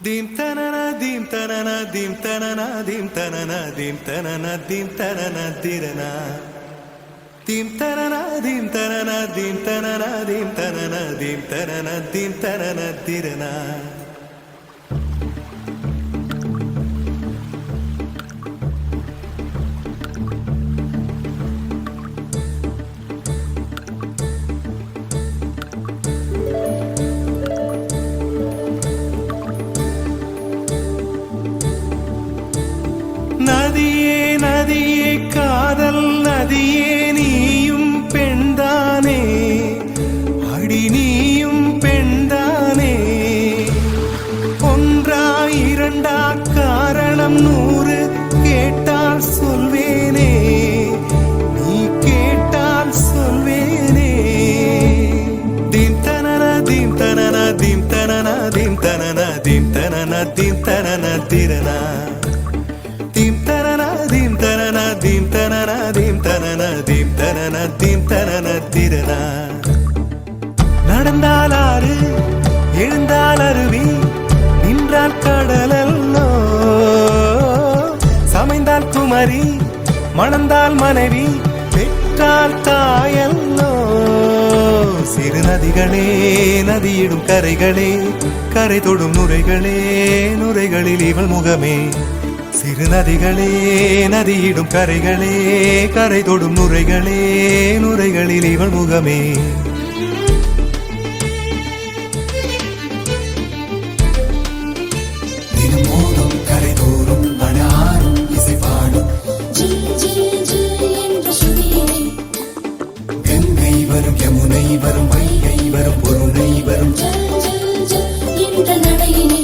Dim tanana dim tanana dim tanana dim tanana dim tanana dim tanana dirana dim tanana dim tanana dim tanana dim tanana dim tanana dim tanana dirana நதியே நதியே காதல் நதியே நீயும் பெண்தானே அடி நீயும் பெண்தானே ஒன்றா இரண்டா காரணம் 100 கேட்டால் சொல்வேனே நீ கேட்டால் சொல்வேனே தீம் தனன தீம் தனன தீம் தனன தீம் தனன தீம் தனன தீம் தனன திரனா dim tanana dim tanana dim tanana dim tanana dim tanana dim tanana tirana நடந்தால் ஆறு எழுந்தால் அருவி நின்றால் கடலல்லோ சமைந்தால் குமரி மணந்தால் மனைவி பெற்றால் தாயல்லோ சிறு நதிகளே நதியிடும் கரைகளே கரை தொடும் நுரைகளே நுரைகளில் இவள் முகமே சிறு நதிகளே நதியிடும் கரைகளே கரை தொடும் நுரைகளே நுரைகளில் இவள் முகமே தினம் மோதும் கரை தோறும் அனாரும் இசை பாடும் கங்கை வரும் யமுனை வரும் வைகை வரும் பொருணை வரும் என்ற நடையினை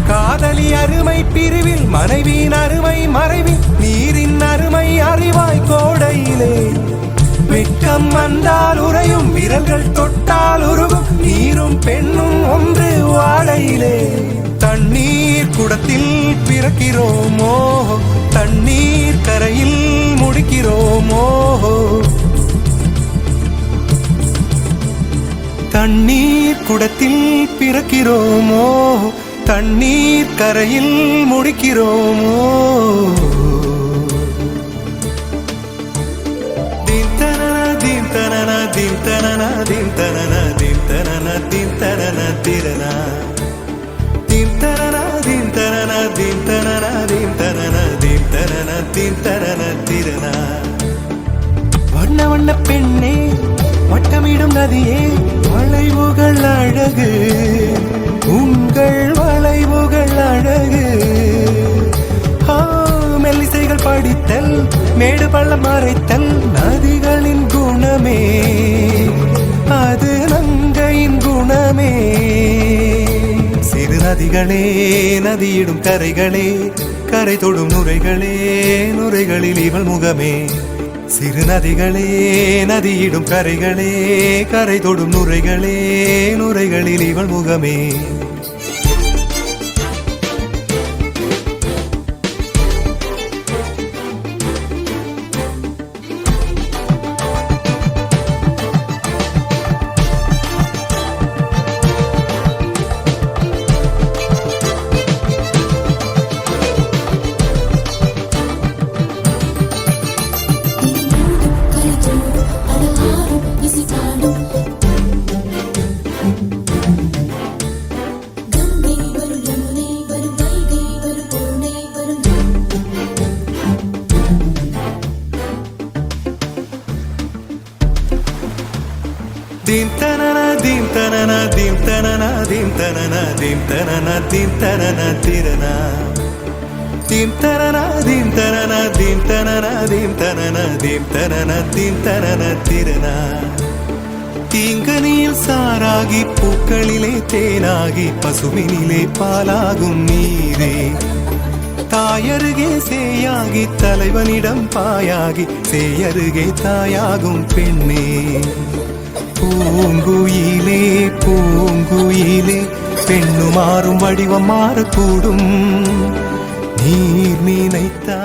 காதலி அருமை பிரிவில் மனைவியின் அருமை மறைவில் நீரின் அருமை அறிவாய் கோடையிலே வெட்கம் வந்தால் உறையும் விரல்கள் தொட்டால் உருகும் நீரும் பெண்ணும் ஒன்று வாழையிலே தண்ணீர் குடத்தில் பிறக்கிறோமோ தண்ணீர் கரையில் முடிக்கிறோமோ தண்ணீர் குடத்தில் பிறக்கிறோமோ தண்ணீர் கரையில் முடிக்கிறோமோ தீம் தனன தீம் தனன தீம் தனன தீம் தனன தீம் தனன தீம் தனன திரனா தீம் தனன தீம் தனன தீம் தனன தீம் தனன தீம் தனன தீம் தனன திரனா வண்ண வண்ண பெண்ணே வட்டமிடும் நதியே வளைவுகள் அழகு உங்கள் வளைவுகள் அழகு மெல்லிசைகள் படித்தல் மேடு பள்ளம் மறைத்தல் நதிகளின் குணமே அது நங்கையின் குணமே சிறு நதிகளே நதியிடும் கரைகளே கரை தொடும் நுரைகளே நுரைகளில் இவள் முகமே சிறு நதிகளே நதியிடும் கரைகளே கரை தொடும் நுரைகளே நுரைகளில் இவள் முகமே dim tanana dim tanana dim tanana dim tanana dim tanana dim tanana tirana dim tanana dim tanana dim tanana dim tanana dim tanana dim tanana tirana தீங்கனியில் சாராகி பூக்களிலே தேனாகி பசுவினிலே பாலாகும் நீரே தாயருகே சேயாகி தலைவனிடம் பாயாகி சேயருகே தாயாகும் பெண்ணே. பூங்குயிலே பூங்குயிலே பெண்ணு மாறும் வடிவம் மாறக்கூடும் நீர் நினைத்தா